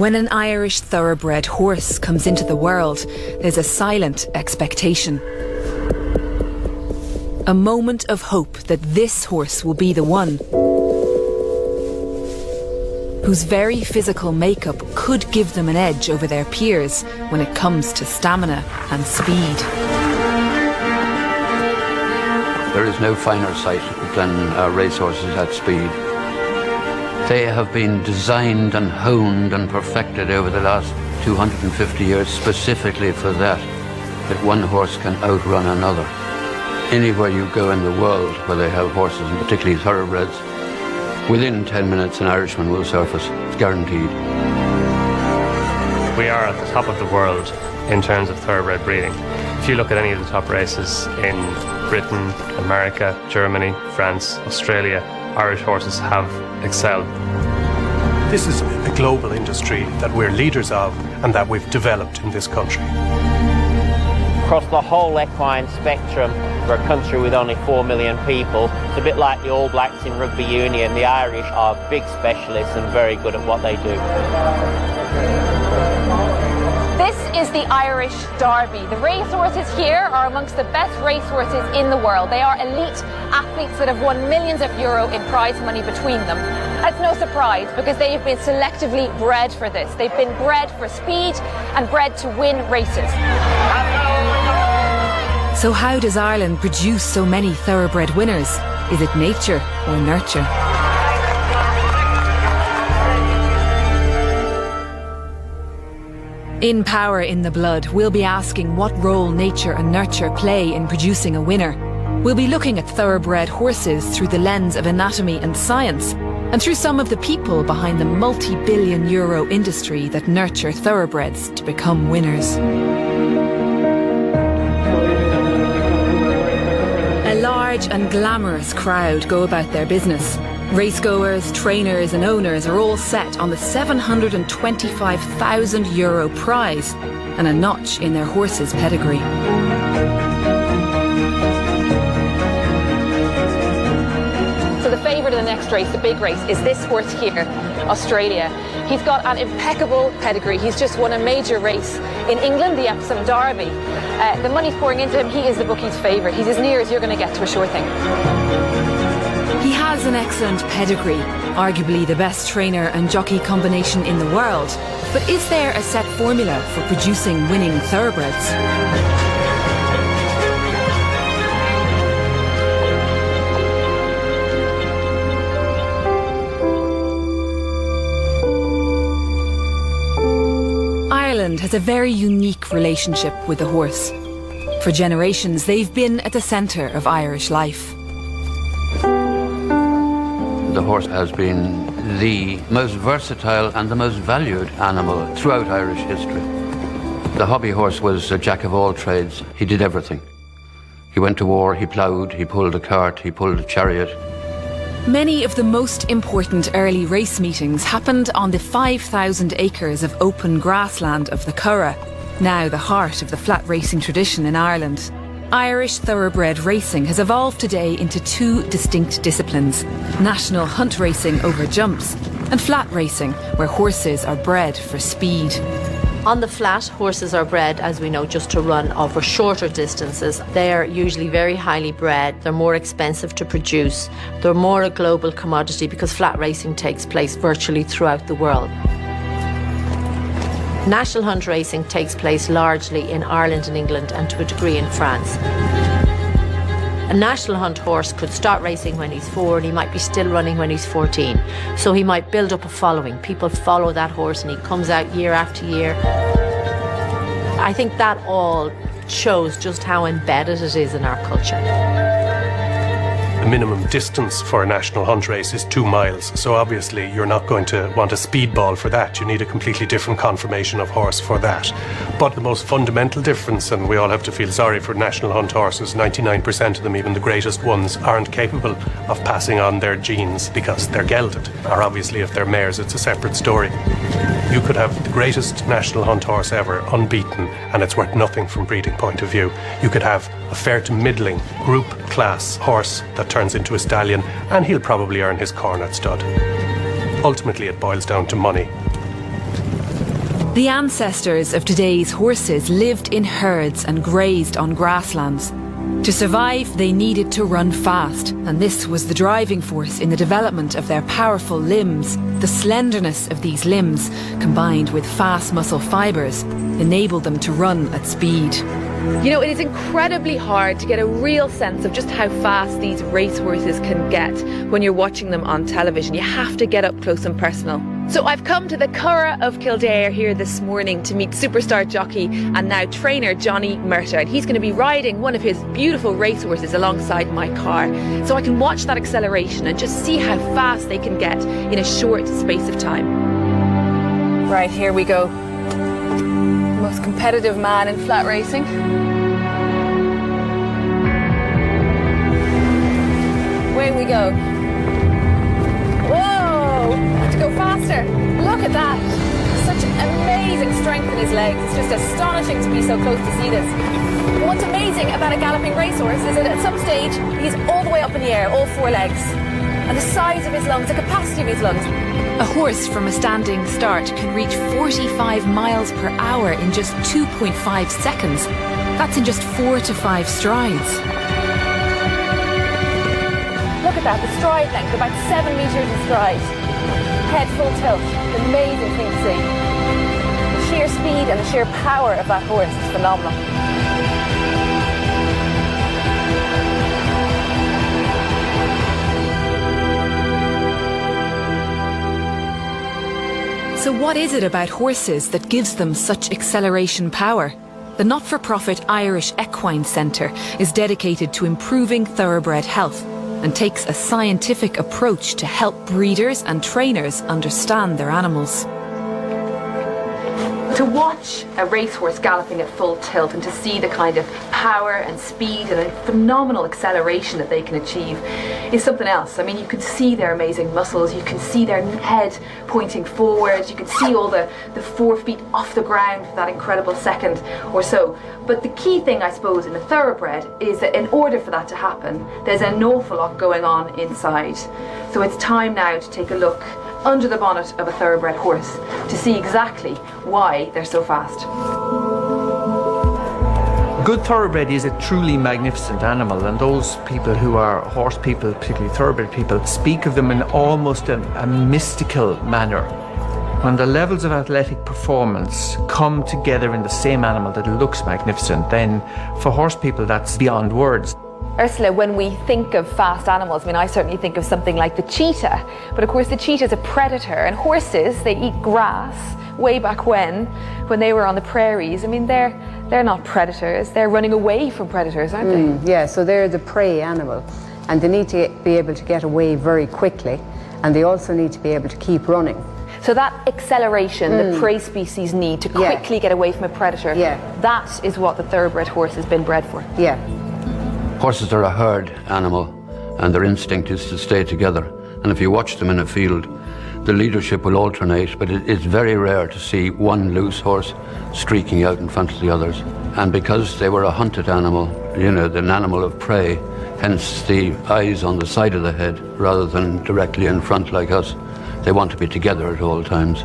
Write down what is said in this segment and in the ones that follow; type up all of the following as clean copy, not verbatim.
When an Irish thoroughbred horse comes into the world, there's a silent expectation. A moment of hope that this horse will be the one, whose very physical makeup could give them an edge over their peers when it comes to stamina and speed. There is no finer sight than racehorses at speed. They have been designed and honed and perfected over the last 250 years specifically for that one horse can outrun another. Anywhere you go in the world where they have horses, and particularly thoroughbreds, within 10 minutes an Irishman will surface. It's guaranteed. We are at the top of the world in terms of thoroughbred breeding. If you look at any of the top races in Britain, America, Germany, France, Australia, Irish horses have excelled. This is a global industry that we're leaders of and that we've developed in this country. Across the whole equine spectrum, for a country with only 4 million people, it's a bit like the All Blacks in rugby union. The Irish are big specialists and very good at what they do. This is the Irish Derby. The racehorses here are amongst the best racehorses in the world. They are elite athletes that have won millions of euro in prize money between them. It's no surprise because they have been selectively bred for this. They've been bred for speed and bred to win races. So how does Ireland produce so many thoroughbred winners? Is it nature or nurture? In Power in the Blood, we'll be asking what role nature and nurture play in producing a winner. We'll be looking at thoroughbred horses through the lens of anatomy and science, and through some of the people behind the multi-billion euro industry that nurture thoroughbreds to become winners. A large and glamorous crowd go about their business. Racegoers, trainers and owners are all set on the €725,000 prize and a notch in their horse's pedigree. So the favourite of the next race, the big race, is this horse here, Australia. He's got an impeccable pedigree. He's just won a major race in England, the Epsom Derby. The money's pouring into him. He is the bookie's favourite. He's as near as you're going to get to a sure thing. He has an excellent pedigree, arguably the best trainer and jockey combination in the world. But is there a set formula for producing winning thoroughbreds? Ireland has a very unique relationship with the horse. For generations, they've been at the centre of Irish life. The horse has been the most versatile and the most valued animal throughout Irish history. The hobby horse was a jack of all trades. He did everything. He went to war, he ploughed, he pulled a cart, he pulled a chariot. Many of the most important early race meetings happened on the 5,000 acres of open grassland of the Curragh, now the heart of the flat racing tradition in Ireland. Irish thoroughbred racing has evolved today into two distinct disciplines: national hunt racing over jumps and flat racing, where horses are bred for speed. On the flat, horses are bred, as we know, just to run over shorter distances. They're usually very highly bred. They're more expensive to produce. They're more a global commodity because flat racing takes place virtually throughout the world. National hunt racing takes place largely in Ireland and England and to a degree in France. A national hunt horse could start racing when he's 4 and he might be still running when he's 14. So he might build up a following. People follow that horse and he comes out year after year. I think that all shows just how embedded it is in our culture. The minimum distance for a national hunt race is 2 miles, so obviously you're not going to want a speedball for that. You need a completely different conformation of horse for that. But the most fundamental difference, and we all have to feel sorry for national hunt horses, 99% of them, even the greatest ones, aren't capable of passing on their genes because they're gelded. Or obviously if they're mares, it's a separate story. You could have the greatest national hunt horse ever, unbeaten, and it's worth nothing from breeding point of view. You could have a fair to middling group class horse that turns into a stallion, and he'll probably earn his cornet stud. Ultimately, it boils down to money. The ancestors of today's horses lived in herds and grazed on grasslands. To survive, they needed to run fast, and this was the driving force in the development of their powerful limbs. The slenderness of these limbs, combined with fast muscle fibres, enabled them to run at speed. You know, it is incredibly hard to get a real sense of just how fast these racehorses can get when you're watching them on television. You have to get up close and personal. So I've come to the Curragh of Kildare here this morning to meet superstar jockey and now trainer Johnny Murtagh. And he's going to be riding one of his beautiful racehorses alongside my car. So I can watch that acceleration and just see how fast they can get in a short space of time. Right, here we go. Most competitive man in flat racing. Away we go. Whoa! To go faster. Look at that. Such amazing strength in his legs. It's just astonishing to be so close to see this. But what's amazing about a galloping racehorse is that at some stage he's all the way up in the air, all four legs. And the size of his lungs, the capacity of his lungs. A horse from a standing start can reach 45 miles per hour in just 2.5 seconds. That's in just 4 to 5 strides. Look at that, the stride length, about 7 meters in stride. Head full tilt, amazing thing to see. The sheer speed and the sheer power of that horse is phenomenal. So what is it about horses that gives them such acceleration power? The not-for-profit Irish Equine Centre is dedicated to improving thoroughbred health and takes a scientific approach to help breeders and trainers understand their animals. To watch a racehorse galloping at full tilt and to see the kind of power and speed and a phenomenal acceleration that they can achieve is something else. I mean, you can see their amazing muscles, you can see their head pointing forward, you can see all the 4 feet off the ground for that incredible second or so. But the key thing, I suppose, in a thoroughbred is that in order for that to happen, there's an awful lot going on inside. So it's time now to take a look under the bonnet of a thoroughbred horse to see exactly why they're so fast. Good thoroughbred is a truly magnificent animal, and those people who are horse people, particularly thoroughbred people, speak of them in almost a mystical manner. When the levels of athletic performance come together in the same animal that looks magnificent, then for horse people that's beyond words. Ursula, when we think of fast animals, I mean, I certainly think of something like the cheetah, but of course the cheetah is a predator, and horses, they eat grass way back when they were on the prairies. I mean, they're not predators, they're running away from predators, aren't they? Yeah, so they're the prey animal, and they need to be able to get away very quickly, and they also need to be able to keep running. So that acceleration the prey species need to quickly get away from a predator, that is what the thoroughbred horse has been bred for. Yeah. Horses are a herd animal, and their instinct is to stay together. And if you watch them in a field, the leadership will alternate, but it's very rare to see one loose horse streaking out in front of the others. And because they were a hunted animal, you know, an animal of prey, hence the eyes on the side of the head rather than directly in front like us, they want to be together at all times.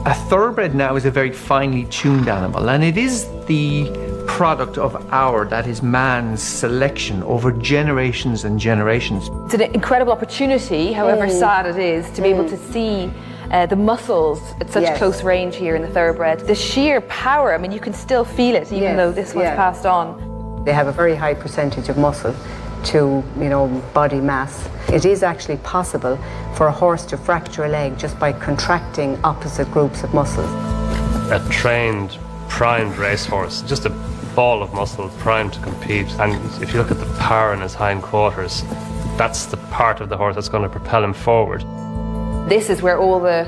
A thoroughbred now is a very finely tuned animal, and it is the product of that is man's selection over generations and generations. It's an incredible opportunity, however sad it is, to be able to see the muscles at such close range here in the thoroughbred. The sheer power, I mean, you can still feel it even though this one's passed on. They have a very high percentage of muscle to, you know, body mass. It is actually possible for a horse to fracture a leg just by contracting opposite groups of muscles. A trained, primed racehorse, just a ball of muscle primed to compete. And if you look at the power in his hindquarters, that's the part of the horse that's going to propel him forward. This is where all the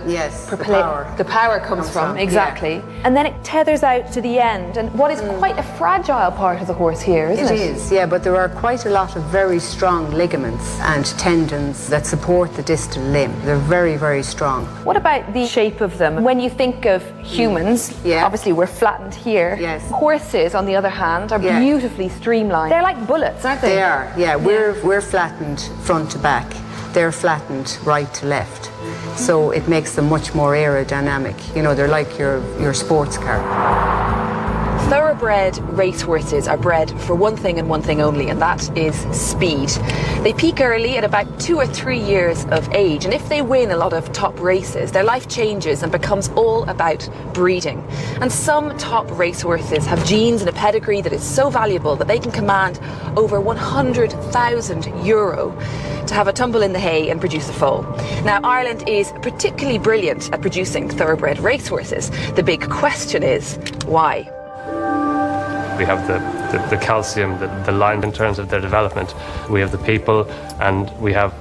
power comes from. Exactly. And then it tethers out to the end, and what is quite a fragile part of the horse here, isn't it? It is, yeah, but there are quite a lot of very strong ligaments and tendons that support the distal limb. They're very, very strong. What about the shape of them? When you think of humans, obviously we're flattened here. Yes. Horses, on the other hand, are beautifully streamlined. They're like bullets, aren't they? They are, yeah. We're flattened front to back. They're flattened right to left. So it makes them much more aerodynamic. You know, they're like your sports car. Thoroughbred racehorses are bred for one thing and one thing only, and that is speed. They peak early at about 2 or 3 years of age, and if they win a lot of top races, their life changes and becomes all about breeding. And some top racehorses have genes and a pedigree that is so valuable that they can command over €100,000 to have a tumble in the hay and produce a foal. Now, Ireland is particularly brilliant at producing thoroughbred racehorses. The big question is, why? We have the calcium, the line in terms of their development. We have the people, and we have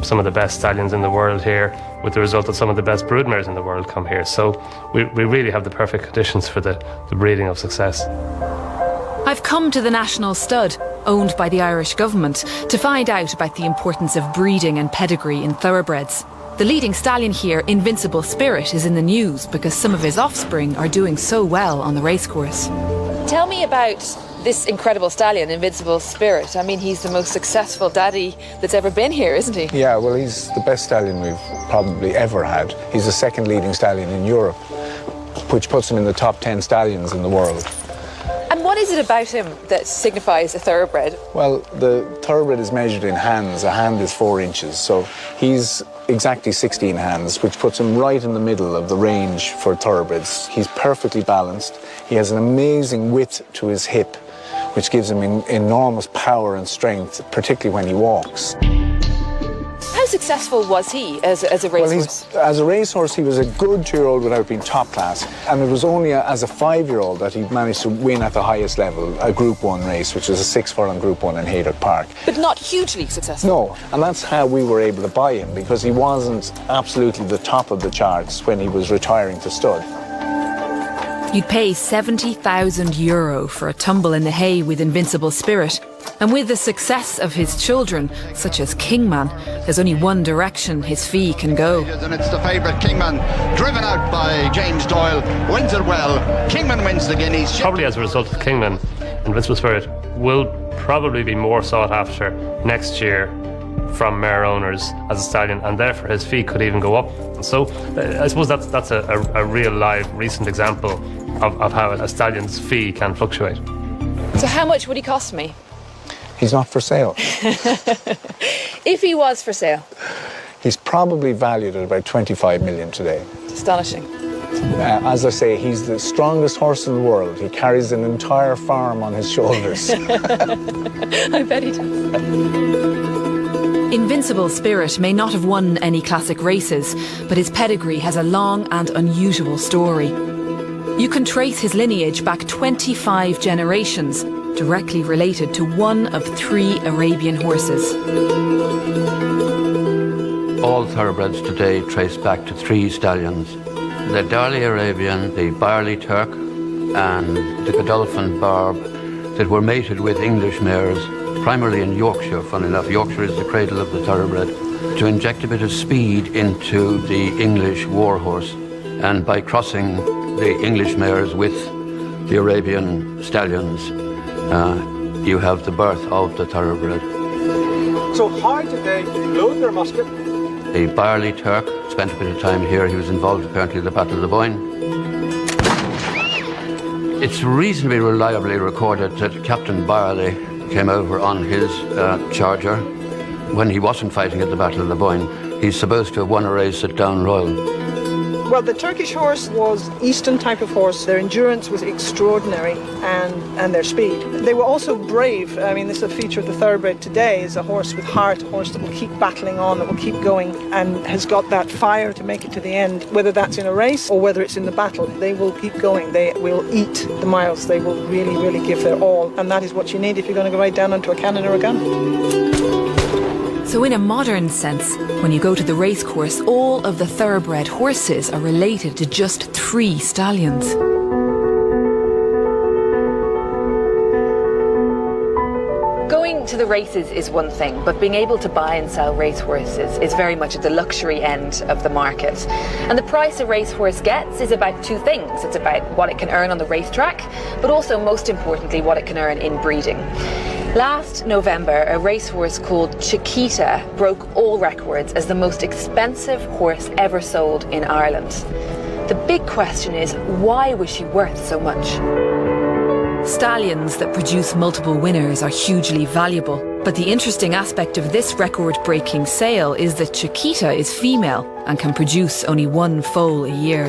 some of the best stallions in the world here, with the result that some of the best broodmares in the world come here. So we really have the perfect conditions for the breeding of success. I've come to the National Stud, owned by the Irish government, to find out about the importance of breeding and pedigree in thoroughbreds. The leading stallion here, Invincible Spirit, is in the news because some of his offspring are doing so well on the racecourse. Tell me about this incredible stallion, Invincible Spirit. I mean, he's the most successful daddy that's ever been here, isn't he? Yeah, well, he's the best stallion we've probably ever had. He's the second leading stallion in Europe, which puts him in the top 10 stallions in the world. And what is it about him that signifies a thoroughbred? Well, the thoroughbred is measured in hands. A hand is 4 inches, so he's exactly 16 hands, which puts him right in the middle of the range for thoroughbreds. He's perfectly balanced. He has an amazing width to his hip, which gives him enormous power and strength, particularly when he walks. How successful was he as a racehorse? Well, as a racehorse, he was a good 2-year-old without being top class. And it was only as a 5-year-old that he managed to win at the highest level a Group 1 race, which was a 6-furlong Group 1 in Haydock Park. But not hugely successful. No, and that's how we were able to buy him, because he wasn't absolutely the top of the charts when he was retiring to stud. You'd pay €70,000 for a tumble in the hay with Invincible Spirit. And with the success of his children, such as Kingman, there's only one direction his fee can go. And it's the favourite Kingman, driven out by James Doyle, wins it well. Kingman wins the Guineas. Probably as a result of Kingman, Invincible Spirit will probably be more sought after next year from mare owners as a stallion, and therefore his fee could even go up. So I suppose that's a real live recent example of how a stallion's fee can fluctuate. So how much would he cost me? He's not for sale. If he was for sale? He's probably valued at about 25 million today. It's astonishing. As I say, he's the strongest horse in the world. He carries an entire farm on his shoulders. I bet he does. Invincible Spirit may not have won any classic races, but his pedigree has a long and unusual story. You can trace his lineage back 25 generations, directly related to one of 3 Arabian horses. All thoroughbreds today trace back to 3 stallions. The Darley Arabian, the Barley Turk, and the Godolphin Barb, that were mated with English mares, primarily in Yorkshire, funnily enough. Yorkshire is the cradle of the thoroughbred, to inject a bit of speed into the English warhorse. And by crossing the English mares with the Arabian stallions, you have the birth of the thoroughbred. So how did they load their musket? The Barley Turk spent a bit of time here. He was involved apparently in the Battle of the Boyne. It's reasonably reliably recorded that Captain Barley came over on his charger when he wasn't fighting at the Battle of the Boyne. He's supposed to have won a race at Down Royal. Well, the Turkish horse was Eastern type of horse. Their endurance was extraordinary, and their speed. They were also brave. I mean, this is a feature of the thoroughbred today, is a horse with heart, a horse that will keep battling on, that will keep going, and has got that fire to make it to the end. Whether that's in a race or whether it's in the battle, they will keep going. They will eat the miles. They will really, really give their all, and that is what you need if you're going to go right down onto a cannon or a gun. So in a modern sense, when you go to the racecourse, all of the thoroughbred horses are related to just 3 stallions. Going to the races is one thing, but being able to buy and sell racehorses is very much at the luxury end of the market. And the price a racehorse gets is about 2 things. It's about what it can earn on the racetrack, but also, most importantly, what it can earn in breeding. Last November, a racehorse called Chiquita broke all records as the most expensive horse ever sold in Ireland. The big question is, why was she worth so much? Stallions that produce multiple winners are hugely valuable, but the interesting aspect of this record-breaking sale is that Chiquita is female and can produce only one foal a year.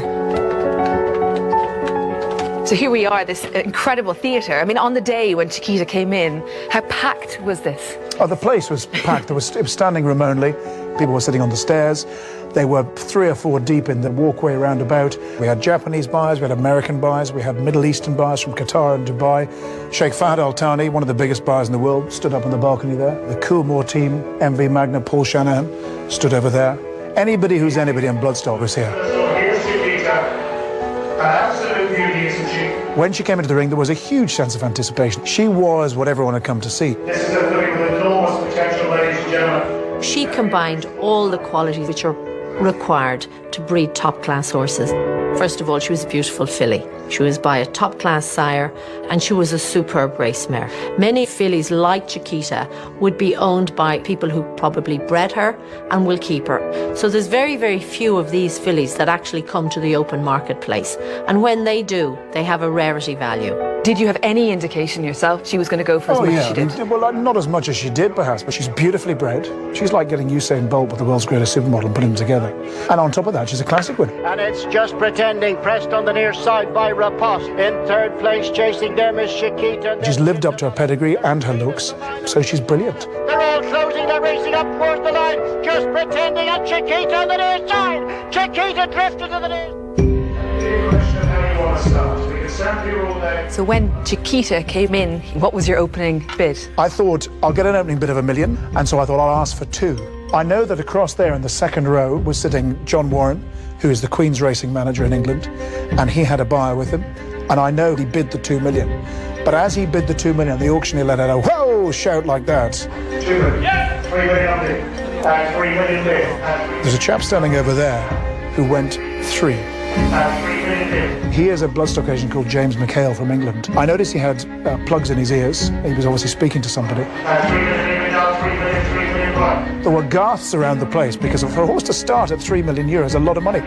So here we are, this incredible theatre. I mean, on the day when Chiquita came in, how packed was this? Oh, the place was packed. It was standing room only. People were sitting on the stairs. They were 3 or 4 deep in the walkway roundabout. We had Japanese buyers, we had American buyers, we had Middle Eastern buyers from Qatar and Dubai. Sheikh Fahd Al Thani, one of the biggest buyers in the world, stood up on the balcony there. The Coolmore team, MV Magna, Paul Shanahan, stood over there. Anybody who's anybody on Bloodstock was here. So here's Chiquita, an absolute beauty, isn't she? When she came into the ring, there was a huge sense of anticipation. She was what everyone had come to see. This is a filly with enormous potential, ladies and gentlemen. She combined all the qualities which are required to breed top-class horses. First of all, she was a beautiful filly. She was by a top-class sire, and she was a superb race mare. Many fillies like Chiquita would be owned by people who probably bred her and will keep her. So there's very, very few of these fillies that actually come to the open marketplace. And when they do, they have a rarity value. Did you have any indication yourself she was going to go for as much as she did? Well, not as much as she did, perhaps, but she's beautifully bred. She's like getting Usain Bolt with the world's greatest supermodel and putting them together. And on top of that, she's a classic winner. And it's Just Pretending, pressed on the near side by Rapost. In third place, chasing them is Chiquita. She's lived up to her pedigree and her looks, so she's brilliant. They're all closing, they're racing up towards the line. Just Pretending and Chiquita on the near side. Chiquita drifted to the near. So when Chiquita came in, what was your opening bid? I thought, I'll get an opening bid of $1 million, and so I thought I'll ask for 2. I know that across there in the second row was sitting John Warren, who is the Queen's racing manager in England, and he had a buyer with him, and I know he bid the $2 million. But as he bid the $2 million, the auctioneer let out a whoa shout like that. 2 million, yes! 3 million on bid, and 3 million bid. There's a chap standing over there who went 3. He is a bloodstock agent called James McHale from England. I noticed he had plugs in his ears. He was obviously speaking to somebody. There were gasps around the place because for a horse to start at €3 million is a lot of money.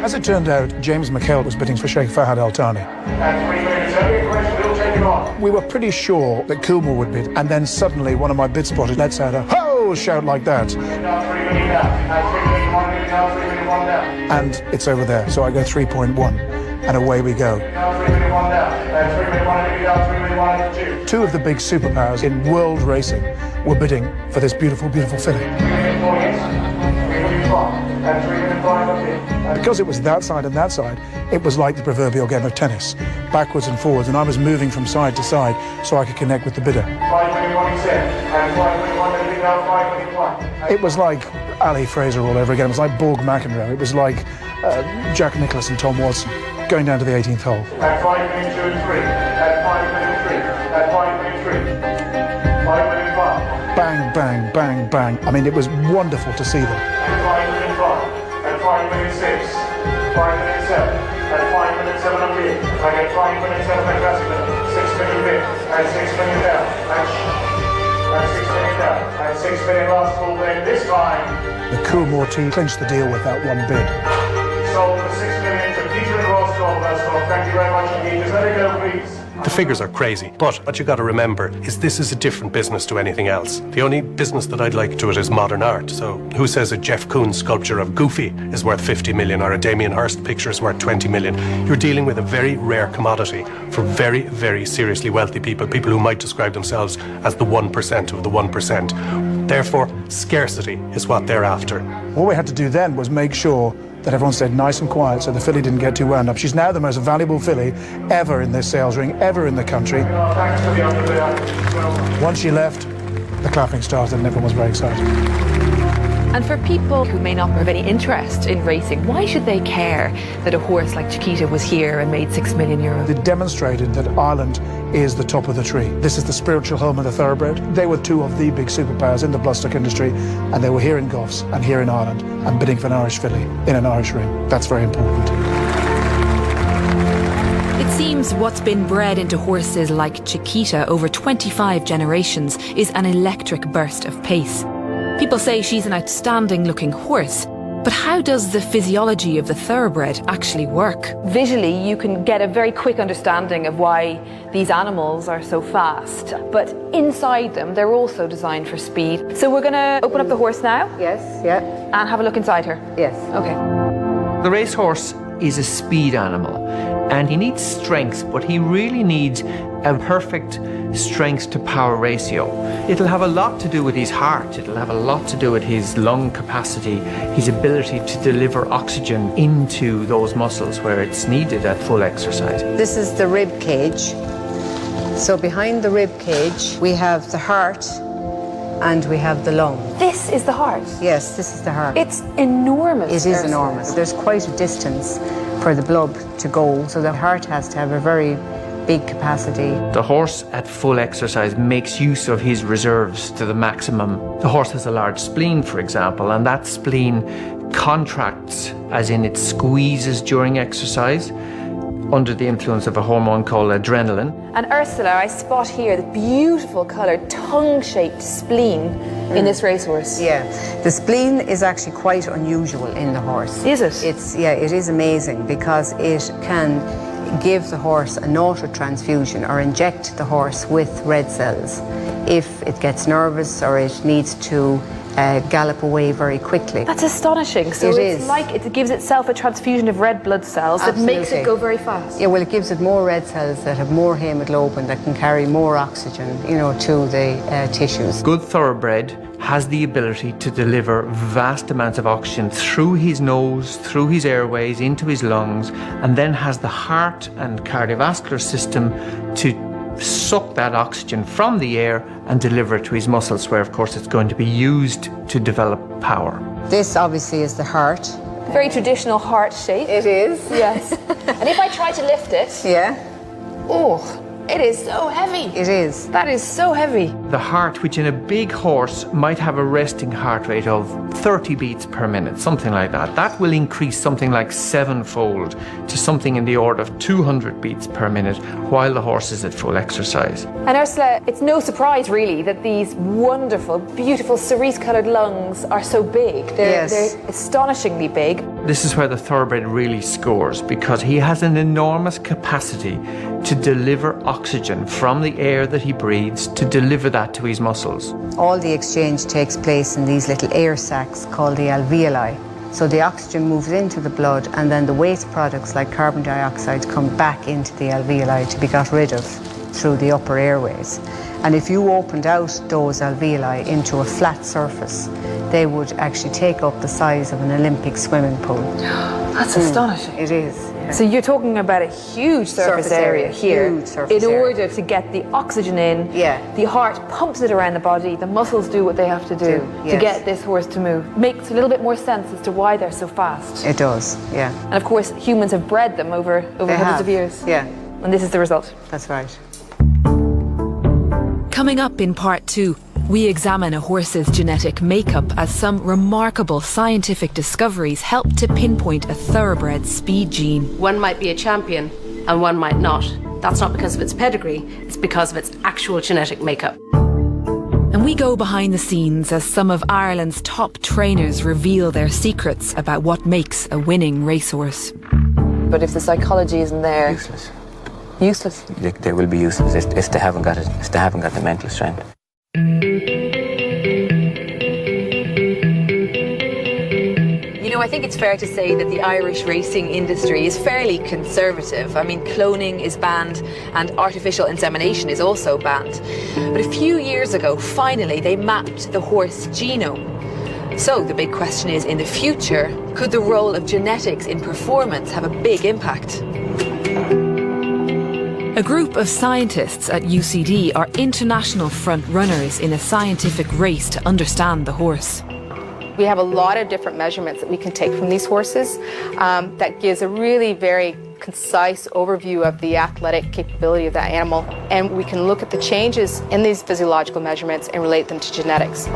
As it turned out, James McHale was bidding for Sheikh Fahd Al Thani. We were pretty sure that Coolmore would bid, and then suddenly one of my bid spotters lets out a ho shout like that. And it's over there, so I go 3.1, and away we go. 2 of the big superpowers in world racing were bidding for this beautiful, beautiful filly. Because it was that side and that side, it was like the proverbial game of tennis, backwards and forwards, and I was moving from side to side so I could connect with the bidder. It was like Ali Fraser all over again. It was like Borg McEnroe. It was like Jack Nicklaus and Tom Watson going down to the 18th hole. At 5 minutes 2 and 3. At 5 minutes 3. At 5 minutes 3. 5 minutes 5. Bang, bang, bang, bang. I mean, it was wonderful to see them. At 5 minutes 5. At 5 minutes 6. 5 minutes 7. At 5 minutes 7 on bid. I get 5 minutes 7 at Glasgow. 6 minutes bid. At 6 minutes down. At 6 minutes down. At 6 minutes last full bid. This time. The Coolmore team clinched the deal with that one bid. Sold for 6 million to Peter and Ross Goldberg. Thank you very much indeed. Just let it go, please. The figures are crazy, but what you got to remember is this is a different business to anything else. The only business that I'd like to it is modern art. So who says a Jeff Koons sculpture of Goofy is worth 50 million or a Damien Hirst picture is worth 20 million? You're dealing with a very rare commodity for very, very seriously wealthy people, people who might describe themselves as the 1% of the 1%. Therefore, scarcity is what they're after. What we had to do then was make sure that everyone stayed nice and quiet so the filly didn't get too wound up. She's now the most valuable filly ever in this sales ring, ever in the country. Once she left, the clapping started and everyone was very excited. And for people who may not have any interest in racing, why should they care that a horse like Chiquita was here and made €6 million? It demonstrated that Ireland is the top of the tree. This is the spiritual home of the thoroughbred. They were 2 of the big superpowers in the bloodstock industry, and they were here in Goffs and here in Ireland and bidding for an Irish filly in an Irish ring. That's very important. It seems what's been bred into horses like Chiquita over 25 generations is an electric burst of pace. People say she's an outstanding looking horse, but how does the physiology of the thoroughbred actually work? Visually, you can get a very quick understanding of why these animals are so fast. But inside them, they're also designed for speed. So we're going to open up the horse now? Yes, yeah. And have a look inside her? Yes. Okay. The racehorse is a speed animal, and he needs strength, but he really needs a perfect strength to power ratio. It'll have a lot to do with his heart, it'll have a lot to do with his lung capacity, his ability to deliver oxygen into those muscles where it's needed at full exercise. This is the rib cage. So behind the rib cage, we have the heart and we have the lung. This is the heart? Yes, this is the heart. It's enormous. It is enormous. There's quite a distance for the blood to go, so the heart has to have a very big capacity. The horse at full exercise makes use of his reserves to the maximum. The horse has a large spleen, for example, and that spleen contracts, as in it squeezes during exercise, under the influence of a hormone called adrenaline. And Ursula, I spot here the beautiful coloured tongue-shaped spleen in this racehorse. Yeah, the spleen is actually quite unusual in the horse. Is it? It is amazing because it can give the horse an auto-transfusion or inject the horse with red cells if it gets nervous or it needs to gallop away very quickly. That's astonishing. So it's like it gives itself a transfusion of red blood cells that makes it go very fast. Yeah, well, it gives it more red cells that have more hemoglobin that can carry more oxygen, to the tissues. Good thoroughbred has the ability to deliver vast amounts of oxygen through his nose, through his airways, into his lungs, and then has the heart and cardiovascular system to suck that oxygen from the air and deliver it to his muscles, where of course it's going to be used to develop power. This obviously is the heart. Very traditional heart shape. It is. Yes. And if I try to lift it... Yeah. Oh, it is so heavy. It is. That is so heavy. The heart, which in a big horse might have a resting heart rate of 30 beats per minute, something like that, that will increase something like 7-fold to something in the order of 200 beats per minute while the horse is at full exercise. And Ursula, it's no surprise really that these wonderful, beautiful cerise-coloured lungs are so big. They're astonishingly big. This is where the thoroughbred really scores, because he has an enormous capacity to deliver oxygen from the air that he breathes, to deliver that to his muscles. All the exchange takes place in these little air sacs called the alveoli. So the oxygen moves into the blood and then the waste products like carbon dioxide come back into the alveoli to be got rid of through the upper airways. And if you opened out those alveoli into a flat surface, they would actually take up the size of an Olympic swimming pool. That's astonishing. It is. Yeah. So you're talking about a huge surface area here in order to get the oxygen in. Yeah. The heart pumps it around the body, the muscles do what they have to do to get this horse to move. Makes a little bit more sense as to why they're so fast. It does, yeah. And of course humans have bred them over hundreds of years. Yeah. And this is the result. That's right. Coming up in part 2, we examine a horse's genetic makeup as some remarkable scientific discoveries help to pinpoint a thoroughbred speed gene. One might be a champion and one might not. That's not because of its pedigree, it's because of its actual genetic makeup. And we go behind the scenes as some of Ireland's top trainers reveal their secrets about what makes a winning racehorse. But if the psychology isn't there... Useless. Useless? They will be useless if they haven't got it, if they haven't got the mental strength. I think it's fair to say that the Irish racing industry is fairly conservative. I mean, cloning is banned and artificial insemination is also banned. But a few years ago, finally, they mapped the horse genome. So the big question is, in the future, could the role of genetics in performance have a big impact? A group of scientists at UCD are international front runners in a scientific race to understand the horse. We have a lot of different measurements that we can take from these horses that gives a really very concise overview of the athletic capability of that animal. And we can look at the changes in these physiological measurements and relate them to genetics.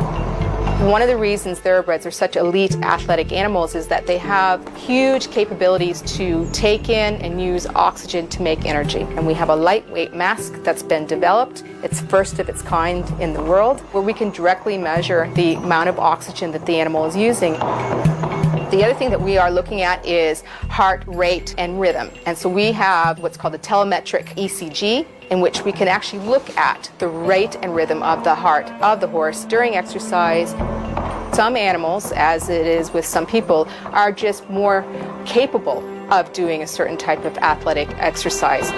One of the reasons thoroughbreds are such elite athletic animals is that they have huge capabilities to take in and use oxygen to make energy. And we have a lightweight mask that's been developed. It's first of its kind in the world, where we can directly measure the amount of oxygen that the animal is using. The other thing that we are looking at is heart rate and rhythm. And so we have what's called a telemetric ECG, in which we can actually look at the rate and rhythm of the heart of the horse during exercise. Some animals, as it is with some people, are just more capable of doing a certain type of athletic exercise.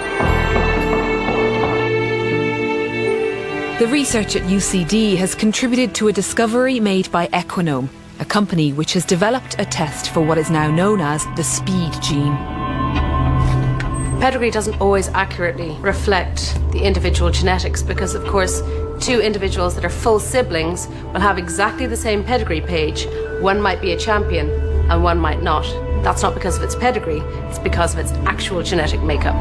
The research at UCD has contributed to a discovery made by Equinome, a company which has developed a test for what is now known as the speed gene. Pedigree doesn't always accurately reflect the individual genetics because, of course, two individuals that are full siblings will have exactly the same pedigree page. One might be a champion and one might not. That's not because of its pedigree, it's because of its actual genetic makeup.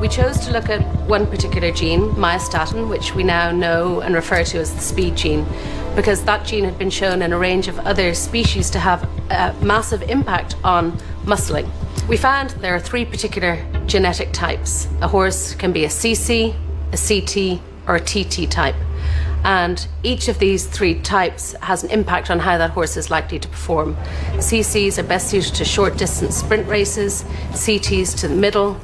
We chose to look at one particular gene, myostatin, which we now know and refer to as the speed gene, because that gene had been shown in a range of other species to have a massive impact on muscling. We found there are three particular genetic types. A horse can be a CC, a CT, or a TT type. And each of these three types has an impact on how that horse is likely to perform. CCs are best suited to short distance sprint races, CTs to the middle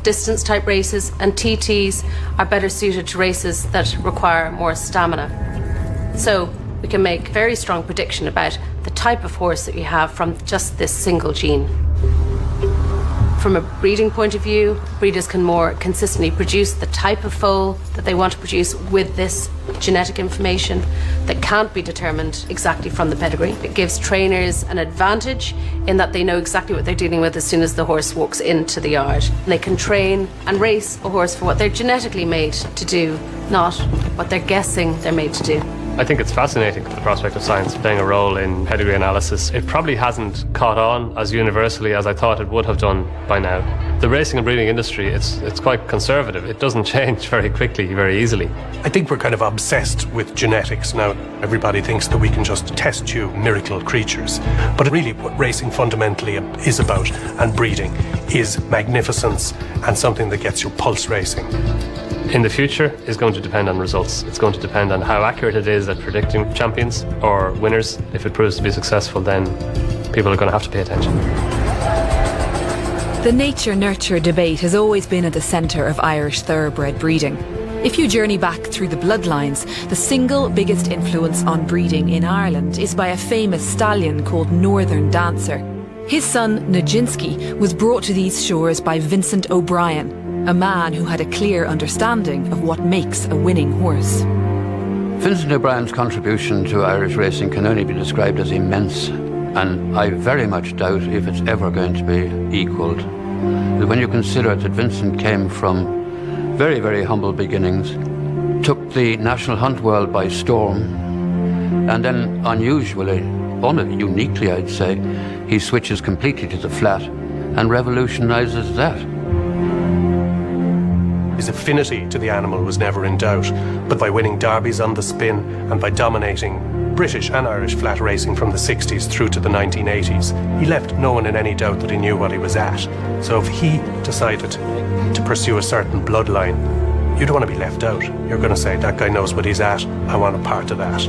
distance type races, and TTs are better suited to races that require more stamina. So we can make a very strong prediction about the type of horse that you have from just this single gene. From a breeding point of view, breeders can more consistently produce the type of foal that they want to produce with this genetic information that can't be determined exactly from the pedigree. It gives trainers an advantage in that they know exactly what they're dealing with as soon as the horse walks into the yard. They can train and race a horse for what they're genetically made to do, not what they're guessing they're made to do. I think it's fascinating, the prospect of science playing a role in pedigree analysis. It probably hasn't caught on as universally as I thought it would have done by now. The racing and breeding industry, it's quite conservative. It doesn't change very quickly, very easily. I think we're kind of obsessed with genetics now. Everybody thinks that we can just test tube miracle creatures. But really what racing fundamentally is about, and breeding, is magnificence and something that gets your pulse racing. In the future is going to depend on results. It's going to depend on how accurate it is at predicting champions or winners. If it proves to be successful, then people are going to have to pay attention. The nature-nurture debate has always been at the centre of Irish thoroughbred breeding. If you journey back through the bloodlines, the single biggest influence on breeding in Ireland is by a famous stallion called Northern Dancer. His son, Nijinsky, was brought to these shores by Vincent O'Brien, a man who had a clear understanding of what makes a winning horse. Vincent O'Brien's contribution to Irish racing can only be described as immense, and I very much doubt if it's ever going to be equalled. When you consider that Vincent came from very, very humble beginnings, took the national hunt world by storm, and then unusually, almost uniquely I'd say, he switches completely to the flat and revolutionises that. His affinity to the animal was never in doubt, but by winning derbies on the spin and by dominating British and Irish flat racing from the 60s through to the 1980s, he left no one in any doubt that he knew what he was at. So if he decided to pursue a certain bloodline, you don't want to be left out. You're going to say, that guy knows what he's at, I want a part of that.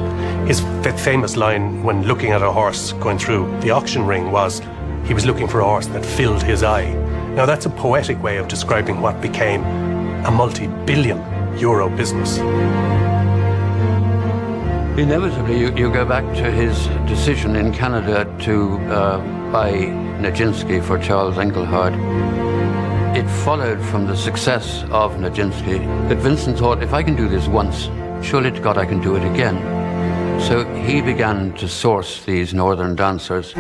His famous line when looking at a horse going through the auction ring was, he was looking for a horse that filled his eye. Now that's a poetic way of describing what became a multi-billion euro business. Inevitably, you go back to his decision in Canada to buy Nijinsky for Charles Engelhard. It followed from the success of Nijinsky that Vincent thought, if I can do this once, surely to God I can do it again. So he began to source these Northern Dancers.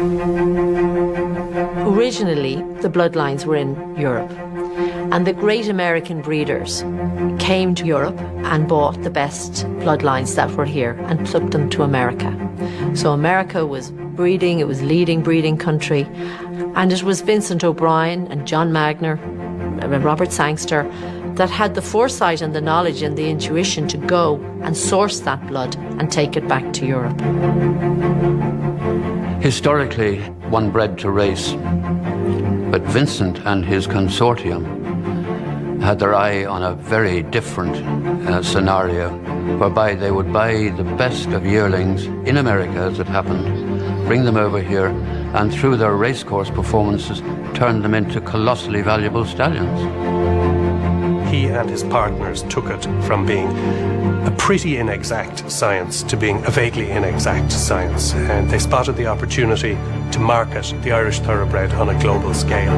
Originally, the bloodlines were in Europe. And the great American breeders came to Europe and bought the best bloodlines that were here and took them to America. So America was breeding, it was leading breeding country. And it was Vincent O'Brien and John Magner, Robert Sangster, that had the foresight and the knowledge and the intuition to go and source that blood and take it back to Europe. Historically, one bred to race, but Vincent and his consortium had their eye on a very different scenario, whereby they would buy the best of yearlings in America, as it happened, bring them over here, and through their racecourse performances, turn them into colossally valuable stallions. He and his partners took it from being a pretty inexact science to being a vaguely inexact science, and they spotted the opportunity to market the Irish Thoroughbred on a global scale.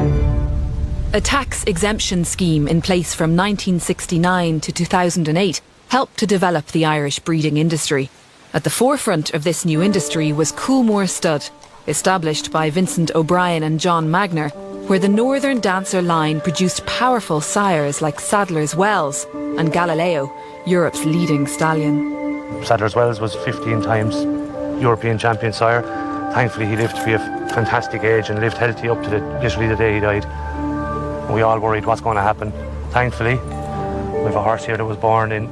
A tax exemption scheme in place from 1969 to 2008 helped to develop the Irish breeding industry. At the forefront of this new industry was Coolmore Stud, established by Vincent O'Brien and John Magner, where the Northern Dancer line produced powerful sires like Sadler's Wells and Galileo, Europe's leading stallion. Sadler's Wells was 15 times European champion sire. Thankfully he lived to be a fantastic age and lived healthy up to literally the day he died. We all worried what's going to happen. Thankfully, we have a horse here that was born in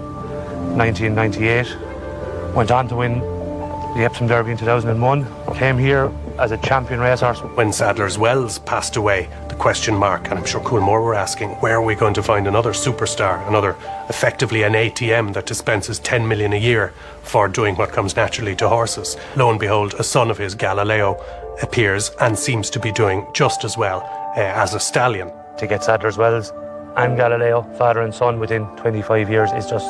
1998, went on to win the Epsom Derby in 2001, came here as a champion racehorse. When Sadler's Wells passed away, the question mark, and I'm sure Coolmore were asking, where are we going to find another superstar, another, effectively an ATM that dispenses 10 million a year for doing what comes naturally to horses? Lo and behold, a son of his, Galileo, appears and seems to be doing just as well as a stallion. To get Sadler's Wells and Galileo, father and son, within 25 years is just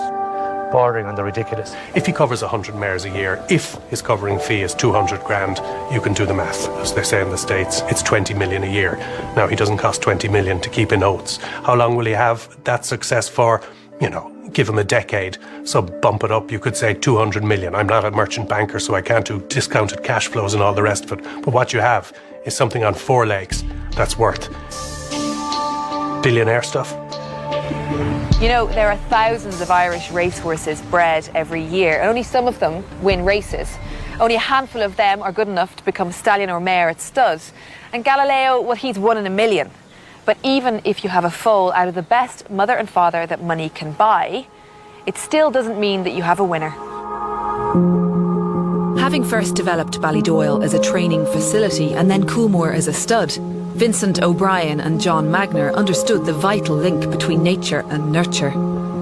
bordering on the ridiculous. If he covers 100 mares a year, if his covering fee is 200 grand, you can do the math. As they say in the States, it's 20 million a year. Now, he doesn't cost 20 million to keep in oats. How long will he have that success for? You know, give him a decade. So bump it up, you could say 200 million. I'm not a merchant banker, so I can't do discounted cash flows and all the rest of it. But what you have is something on 4 legs that's worth billionaire stuff. You know, there are thousands of Irish racehorses bred every year. Only some of them win races. Only a handful of them are good enough to become stallion or mare at stud. And Galileo, well, he's 1 in a million. But even if you have a foal out of the best mother and father that money can buy, it still doesn't mean that you have a winner. Having first developed Ballydoyle as a training facility and then Coolmore as a stud, Vincent O'Brien and John Magner understood the vital link between nature and nurture.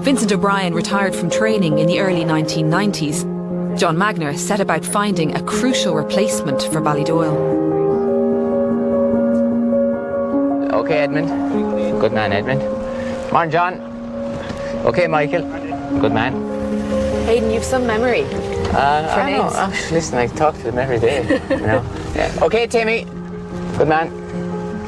Vincent O'Brien retired from training in the early 1990s. John Magner set about finding a crucial replacement for Ballydoyle. Okay, Edmund. Good man, Edmund. Come on, John. Okay, Michael. Good man. Aidan, you've some memory for names. Oh, listen, I talk to them every day. You know? Yeah. Okay, Timmy. Good man.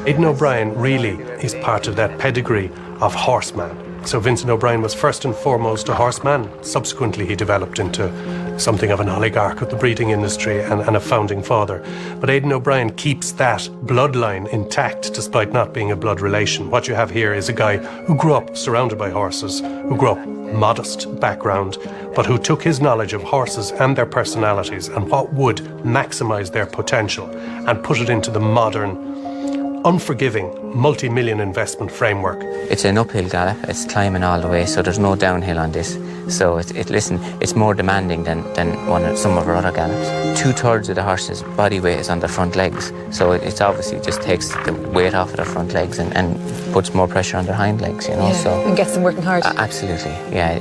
Aidan O'Brien really is part of that pedigree of horseman. So Vincent O'Brien was first and foremost a horseman. Subsequently, he developed into something of an oligarch of the breeding industry and a founding father. But Aidan O'Brien keeps that bloodline intact despite not being a blood relation. What you have here is a guy who grew up surrounded by horses, who grew up modest background, but who took his knowledge of horses and their personalities and what would maximise their potential and put it into the modern, unforgiving, multi-million investment framework. It's an uphill gallop, it's climbing all the way, so there's no downhill on this. So it's more demanding than some of our other gallops. 2/3 of the horse's body weight is on the front legs, so it obviously just takes the weight off of their front legs and puts more pressure on their hind legs, you know. Yeah, so and gets them working hard. Absolutely, yeah.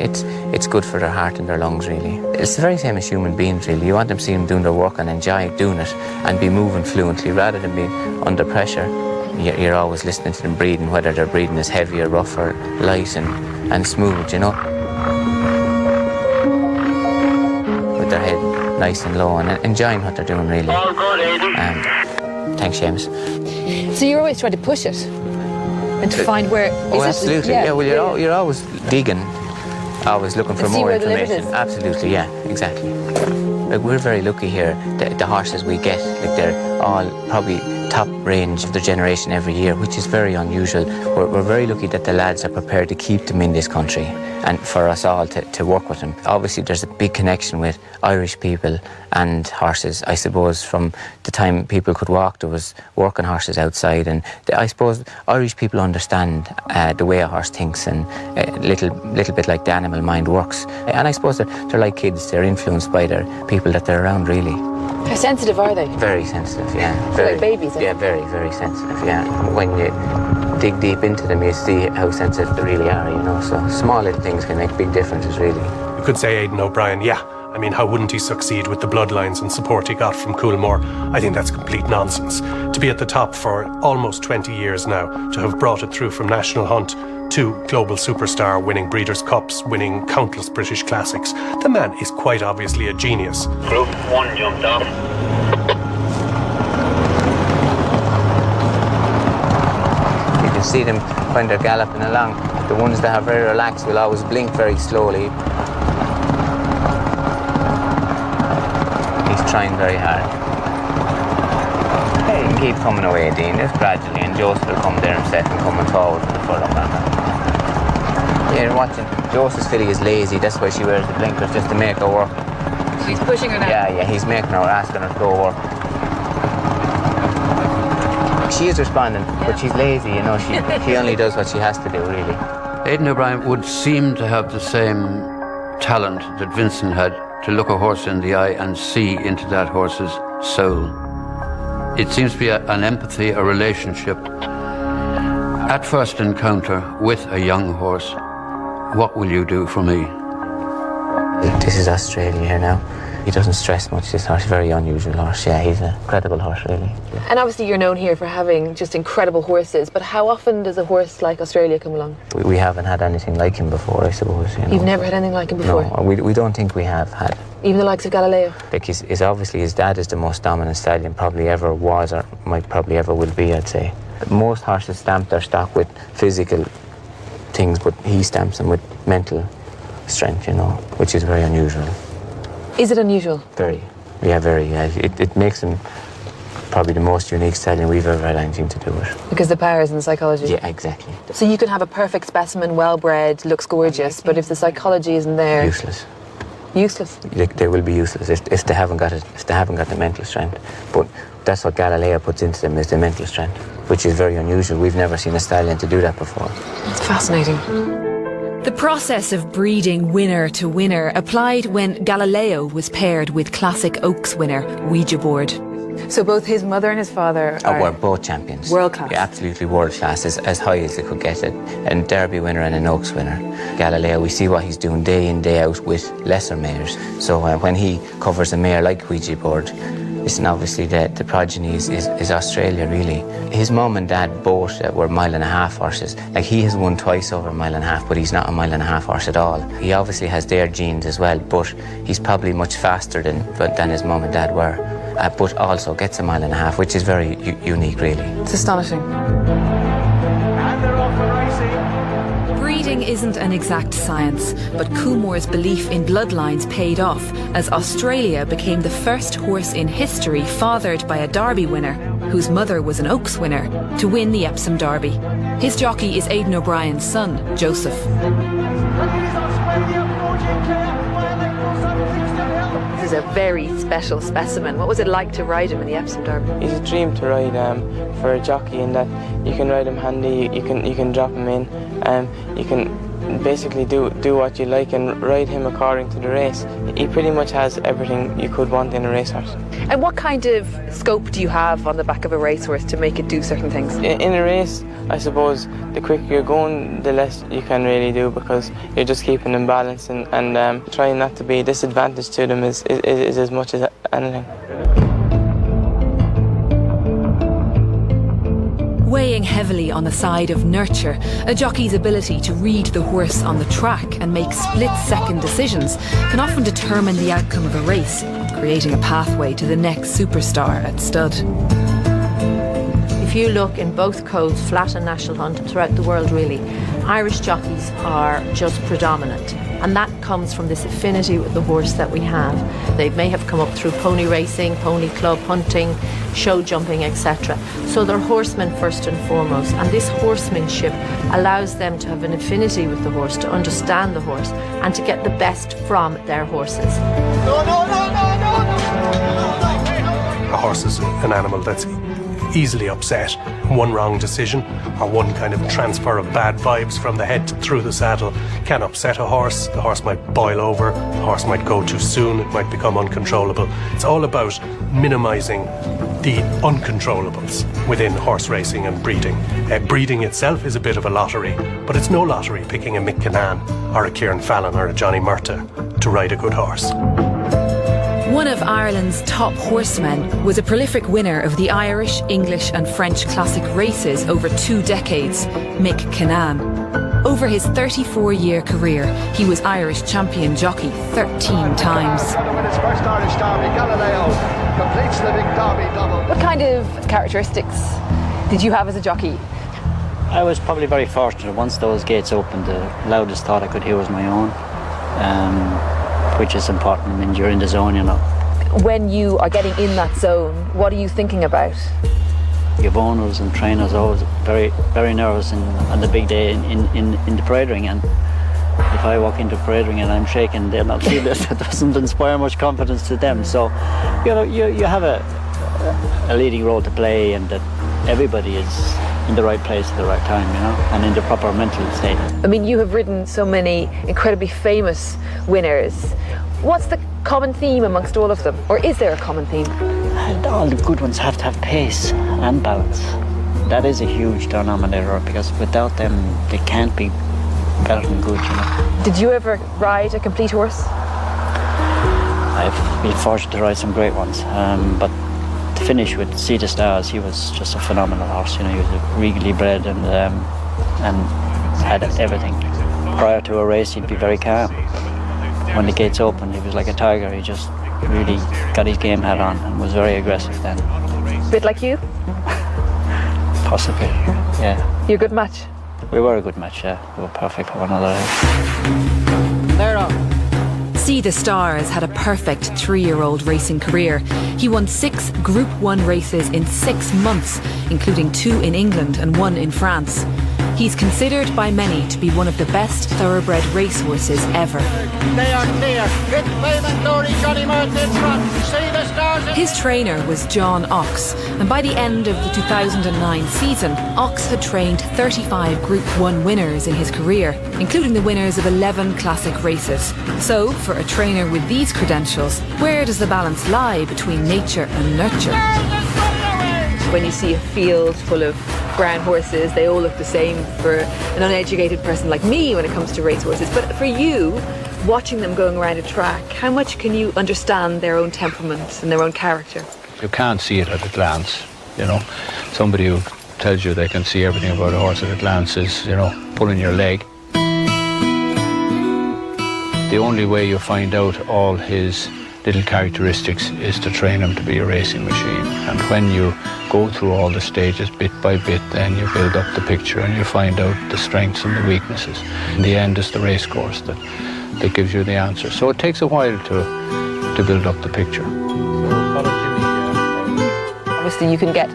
It's good for their heart and their lungs, really. It's the very same as human beings, really. You want them to see them doing their work and enjoy doing it and be moving fluently rather than being under pressure. You're always listening to them breathing, whether their breathing is heavy or rough or light and smooth, you know. With their head nice and low and enjoying what they're doing, really. All good, Aidan. Thanks, Seamus. So you're always trying to push it and to find where... Absolutely. Yeah, well, you're always digging, always looking for more information. Absolutely, yeah, exactly. Like, we're very lucky here. The horses we get, like, they're all probably top range of their generation every year, which is very unusual. We're very lucky that the lads are prepared to keep them in this country and for us all to work with them. Obviously there's a big connection with Irish people and horses. I suppose from the time people could walk, there was working horses outside, and I suppose Irish people understand the way a horse thinks, and a little bit like the animal mind works. And I suppose they're like kids, they're influenced by their people that they're around, really. How sensitive are they? Very sensitive, yeah. Very, like babies, yeah, very, very sensitive, yeah. When you dig deep into them, you see how sensitive they really are, you know. So small little things can make big differences, really. You could say Aidan O'Brien, yeah. I mean, how wouldn't he succeed with the bloodlines and support he got from Coolmore? I think that's complete nonsense. To be at the top for almost 20 years now, to have brought it through from National Hunt to global superstar, winning Breeders' Cups, winning countless British classics. The man is quite obviously a genius. Group 1 jumped off. You can see them when they're galloping along. The ones that are very relaxed will always blink very slowly. He's trying very hard. Hey, you can keep coming away, Dean, just gradually, and Joseph will come there himself and coming forward with the furlong on. Yeah, you're watching. Joseph's filly is lazy, that's why she wears the blinkers, just to make her work. She's pushing her now. Yeah, he's making her, asking her to go work. She is responding, but she's lazy, you know, she only does what she has to do, really. Aidan O'Brien would seem to have the same talent that Vincent had to look a horse in the eye and see into that horse's soul. It seems to be an empathy, a relationship. At first encounter with a young horse, what will you do for me? This is Australia here now. He doesn't stress much, this horse. Very unusual horse. Yeah, he's an incredible horse, really. And obviously you're known here for having just incredible horses, but how often does a horse like Australia come along? We haven't had anything like him before, I suppose. You know. You've never had anything like him before? No, we don't think we have had. Even the likes of Galileo? Like he's obviously, his dad is the most dominant stallion probably ever was, or might probably ever will be, I'd say. Most horses stamp their stock with physical things, but he stamps them with mental strength, you know, which is very unusual. Is it unusual? Very. Yeah, very. Yeah. It makes him probably the most unique stallion we've ever had anything to do with. Because the powers and the psychology? Yeah, exactly. So you can have a perfect specimen, well-bred, looks gorgeous, but if the psychology isn't there... Useless. Useless? They will be useless if they haven't got it, if they haven't got the mental strength. But that's what Galileo puts into them, is the mental strength, which is very unusual. We've never seen a stallion to do that before. It's fascinating. The process of breeding winner to winner applied when Galileo was paired with classic Oaks winner Ouija Board. So both his mother and his father are... Were both champions. World class. Yeah, absolutely world class, as high as they could get it. A Derby winner and an Oaks winner. Galileo, we see what he's doing day in, day out with lesser mares. So when he covers a mare like Ouija Board, listen, obviously the progeny is Australia, really. His mum and dad both were 1.5 mile horses. Like, he has won twice over 1.5 mile, but he's not a 1.5 mile horse at all. He obviously has their genes as well, but he's probably much faster than his mum and dad were. But also gets 1.5 mile, which is very unique, really. It's astonishing. Breeding isn't an exact science, but Coolmore's belief in bloodlines paid off as Australia became the first horse in history fathered by a Derby winner, whose mother was an Oaks winner, to win the Epsom Derby. His jockey is Aidan O'Brien's son, Joseph. This is a very special specimen. What was it like to ride him in the Epsom Derby? He's a dream to ride for a jockey, in that you can ride him handy, you can drop him in, you can basically do what you like and ride him according to the race. He pretty much has everything you could want in a racehorse. And what kind of scope do you have on the back of a racehorse to make it do certain things? In a race, I suppose the quicker you're going, the less you can really do, because you're just keeping them balanced and trying not to be a disadvantage to them is as much as anything. Weighing heavily on the side of nurture, a jockey's ability to read the horse on the track and make split-second decisions can often determine the outcome of a race, creating a pathway to the next superstar at stud. If you look in both codes, flat and national hunt, throughout the world really, Irish jockeys are just predominant. And that comes from this affinity with the horse that we have. They may have come up through pony racing, pony club, hunting, show jumping, etc. So they're horsemen first and foremost. And this horsemanship allows them to have an affinity with the horse, to understand the horse, and to get the best from their horses. A horse is an animal that's easily upset. One wrong decision or one kind of transfer of bad vibes from the head through the saddle can upset a horse. The horse might boil over, the horse might go too soon, it might become uncontrollable. It's all about minimising the uncontrollables within horse racing and breeding. Breeding itself is a bit of a lottery, but it's no lottery picking a Mick Kinane or a Kieran Fallon or a Johnny Murtagh to ride a good horse. One of Ireland's top horsemen was a prolific winner of the Irish, English and French classic races over 2 decades, Mick Kinane. Over his 34-year career, he was Irish champion jockey 13 times. First Irish Derby, Galileo completes the big Derby double. What kind of characteristics did you have as a jockey? I was probably very fortunate. Once those gates opened, the loudest thought I could hear was my own. Which is important. I mean, you're in the zone, you know. When you are getting in that zone, what are you thinking about? Your owners and trainers are always very, very nervous on the big day in the parade ring. And if I walk into the parade ring and I'm shaking, they'll not feel it. It doesn't inspire much confidence to them. So, you know, you have a leading role to play, and that everybody is in the right place at the right time, you know, and in the proper mental state. I mean, you have ridden so many incredibly famous winners. What's the common theme amongst all of them? Or is there a common theme? All the good ones have to have pace and balance. That is a huge denominator, because without them, they can't be better than good, you know. Did you ever ride a complete horse? I've been fortunate to ride some great ones, but to finish with Sea the Stars, he was just a phenomenal horse. You know, he was regally bred and had everything. Prior to a race, he'd be very calm. When the gates opened, he was like a tiger. He just really got his game hat on and was very aggressive then. A bit like you? Possibly, yeah. You're a good match? We were a good match, yeah. We were perfect for one another. Sea the Stars had a perfect 3-year-old racing career. He won 6 Group 1 races in 6 months, including 2 in England and 1 in France. He's considered by many to be one of the best thoroughbred racehorses ever. They are clear. With fame and glory, Johnny Murtagh in front. See the stars. His trainer was John Ox, and by the end of the 2009 season, Ox had trained 35 Group 1 winners in his career, including the winners of 11 classic races. So, for a trainer with these credentials, where does the balance lie between nature and nurture? When you see a field full of brown horses, they all look the same for an uneducated person like me when it comes to racehorses. But for you, watching them going around a track, how much can you understand their own temperament and their own character? You can't see it at a glance, you know. Somebody who tells you they can see everything about a horse at a glance is, you know, pulling your leg. The only way you find out all his little characteristics is to train him to be a racing machine. And when you go through all the stages bit by bit, then you build up the picture and you find out the strengths and the weaknesses. In the end, it's the race course that gives you the answer. So it takes a while to build up the picture. Obviously, you can get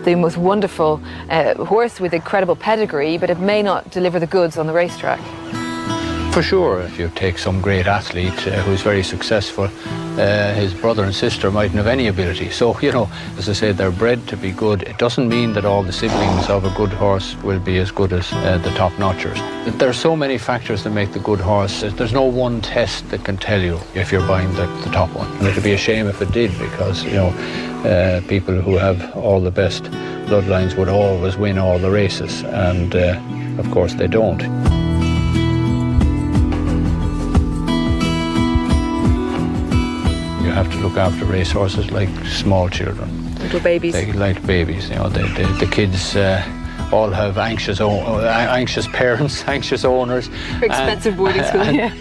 the most wonderful horse with incredible pedigree, but it may not deliver the goods on the racetrack. For sure, if you take some great athlete who's very successful, his brother and sister mightn't have any ability. So, you know, as I say, they're bred to be good. It doesn't mean that all the siblings of a good horse will be as good as the top-notchers. There are so many factors that make the good horse. There's no one test that can tell you if you're buying the top one. And it'd be a shame if it did, because, you know, people who have all the best bloodlines would always win all the races. And, of course, they don't. You have to look after racehorses like small children. Little babies. They like babies, you know. The kids all have anxious parents, anxious owners. Expensive boarding school, yeah.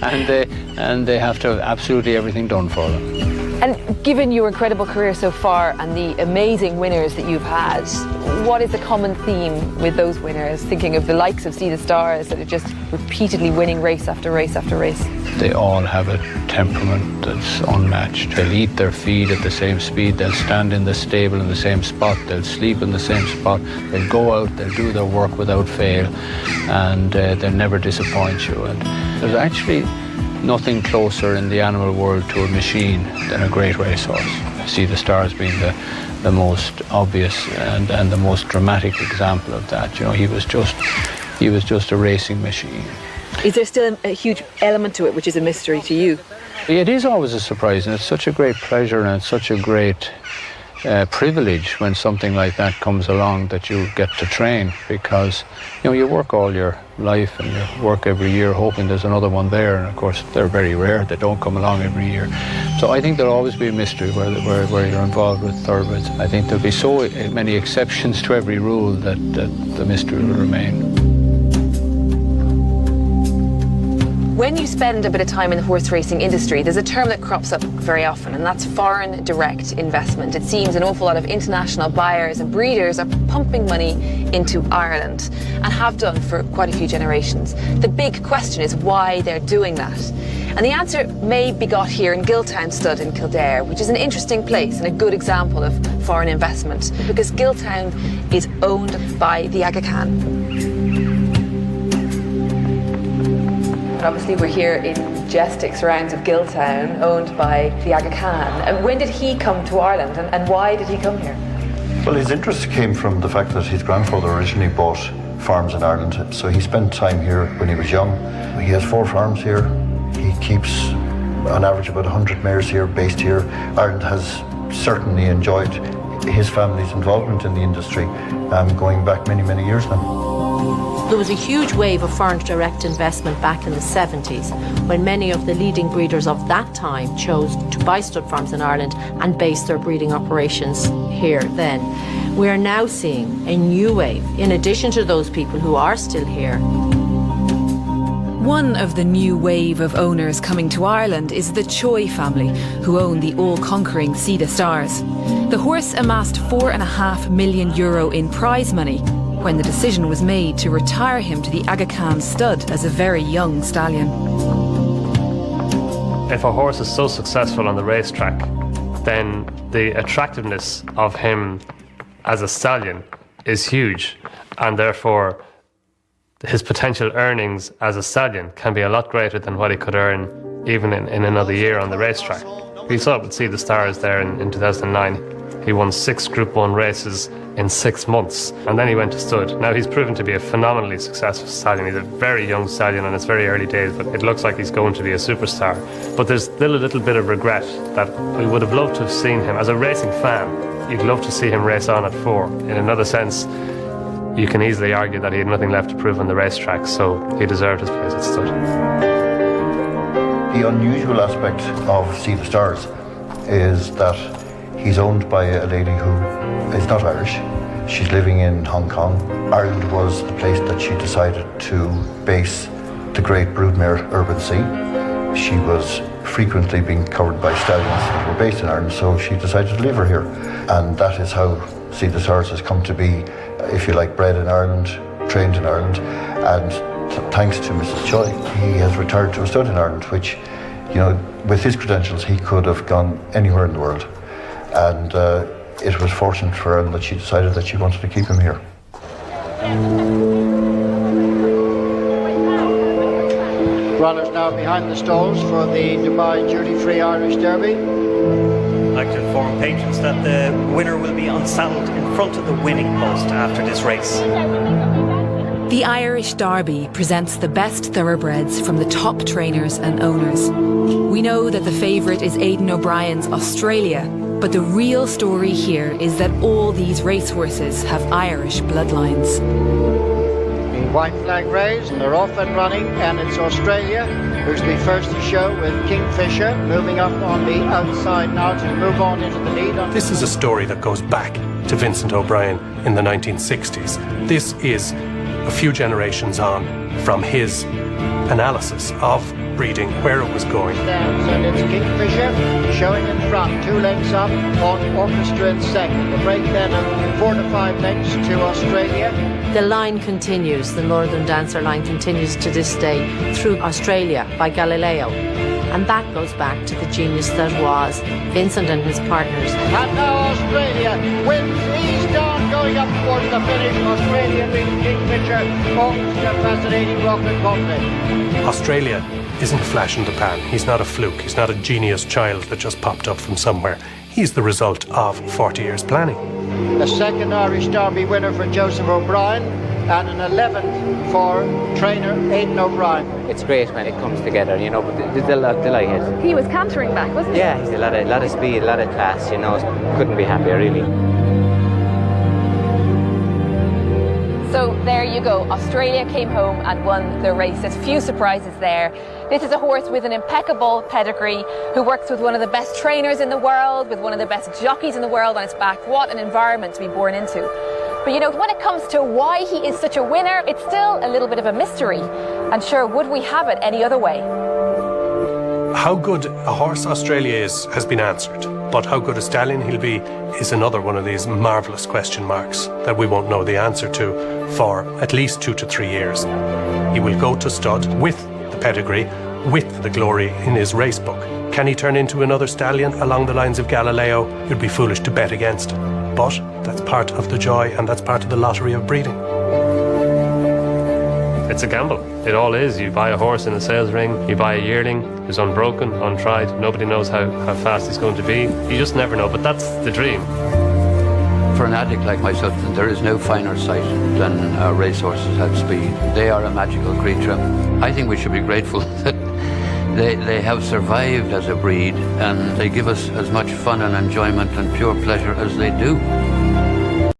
And they have to have absolutely everything done for them. And given your incredible career so far and the amazing winners that you've had, what is the common theme with those winners? Thinking of the likes of See the Stars that are just repeatedly winning race after race after race. They all have a temperament that's unmatched. They'll eat their feed at the same speed, they'll stand in the stable in the same spot, they'll sleep in the same spot, they'll go out, they'll do their work without fail, and they'll never disappoint you. And there's actually nothing closer in the animal world to a machine than a great racehorse. See the Stars being the most obvious and the most dramatic example of that. You know, he was just a racing machine. Is there still a huge element to it which is a mystery to you? It is always a surprise, and it's such a great pleasure and it's such a great privilege when something like that comes along that you get to train, because you work all your life and you work every year hoping there's another one there, and of course they're very rare, they don't come along every year. So I think there'll always be a mystery where you're involved with thoroughbreds. I think there'll be so many exceptions to every rule that the mystery will remain. When you spend a bit of time in the horse racing industry, there's a term that crops up very often, and that's foreign direct investment. It seems an awful lot of international buyers and breeders are pumping money into Ireland, and have done for quite a few generations. The big question is why they're doing that. And the answer may be got here in Giltown Stud in Kildare, which is an interesting place and a good example of foreign investment, because Giltown is owned by the Aga Khan. Obviously we're here in majestic surrounds of Giltown, owned by the Aga Khan. And when did he come to Ireland, and why did he come here? Well, his interest came from the fact that his grandfather originally bought farms in Ireland, so he spent time here when he was young. He has 4 farms here. He keeps on average about 100 mares here, based here. Ireland has certainly enjoyed his family's involvement in the industry going back many, many years now. There was a huge wave of foreign direct investment back in the 70s when many of the leading breeders of that time chose to buy stud farms in Ireland and base their breeding operations here then. We are now seeing a new wave, in addition to those people who are still here. One of the new wave of owners coming to Ireland is the Choi family, who own the all-conquering See the Stars. The horse amassed €4.5 million in prize money when the decision was made to retire him to the Aga Khan stud as a very young stallion. If a horse is so successful on the racetrack, then the attractiveness of him as a stallion is huge, and therefore his potential earnings as a stallion can be a lot greater than what he could earn even in another year on the racetrack. We saw it with See the Stars there in 2009. He won 6 Group 1 races in 6 months, and then he went to stud. Now he's proven to be a phenomenally successful stallion. He's a very young stallion and it's very early days, but it looks like he's going to be a superstar. But there's still a little bit of regret that we would have loved to have seen him. As a racing fan, you'd love to see him race on at 4. In another sense, you can easily argue that he had nothing left to prove on the racetrack, so he deserved his place at stud. The unusual aspect of See the Stars is that he's owned by a lady who is not Irish. She's living in Hong Kong. Ireland was the place that she decided to base the great broodmare Urban Sea. She was frequently being covered by stallions that were based in Ireland, so she decided to leave her here. And that is how See the Stars has come to be, if you like, bred in Ireland, trained in Ireland, and thanks to Mrs. Choi, he has retired to a stud in Ireland, which, with his credentials, he could have gone anywhere in the world. And it was fortunate for Ireland that she decided that she wanted to keep him here. Runners now behind the stalls for the Dubai Duty-Free Irish Derby. I'd like to inform patrons that the winner will be unsaddled in front of the winning post after this race. The Irish Derby presents the best thoroughbreds from the top trainers and owners. We know that the favourite is Aidan O'Brien's Australia, but the real story here is that all these racehorses have Irish bloodlines. The white flag raised and they're off and running, and it's Australia who's the first to show with Kingfisher moving up on the outside now to move on into the lead. This is a story that goes back to Vincent O'Brien in the 1960s. This is a few generations on from his analysis of breeding, where it was going. And it's Kingfisher showing in front, 2 lengths up on Orchestra in second. A break then of 4 to 5 lengths to Australia. The line continues, the Northern Dancer line continues to this day through Australia by Galileo. And that goes back to the genius that was Vincent and his partners. And now Australia wins, eased on, going up towards the finish. Australia beats Kingfisher. Orchestra, Fascinating Rocket Company. Australia isn't a flash in the pan. He's not a fluke. He's not a genius child that just popped up from somewhere. He's the result of 40 years planning. The second Irish Derby winner for Joseph O'Brien, and an 11th for trainer Aidan O'Brien. It's great when it comes together, you know, but delighted. He was cantering back, wasn't he? Yeah, he's a lot of speed, a lot of class, you know, couldn't be happier, really. So there you go. Australia came home and won the race. There's few surprises there. This is a horse with an impeccable pedigree who works with one of the best trainers in the world, with one of the best jockeys in the world on his back. What an environment to be born into. But you know, when it comes to why he is such a winner, it's still a little bit of a mystery. And sure, would we have it any other way? How good a horse Australia is has been answered, but how good a stallion he'll be is another one of these marvellous question marks that we won't know the answer to for at least 2 to 3 years. He will go to stud with the pedigree, with the glory in his race book. Can he turn into another stallion along the lines of Galileo? You'd be foolish to bet against it. But that's part of the joy and that's part of the lottery of breeding. It's a gamble. It all is. You buy a horse in a sales ring, you buy a yearling who's unbroken, untried. Nobody knows how fast he's going to be. You just never know, but that's the dream. For an addict like myself, there is no finer sight than racehorses at speed. They are a magical creature. I think we should be grateful that they have survived as a breed and they give us as much fun and enjoyment and pure pleasure as they do.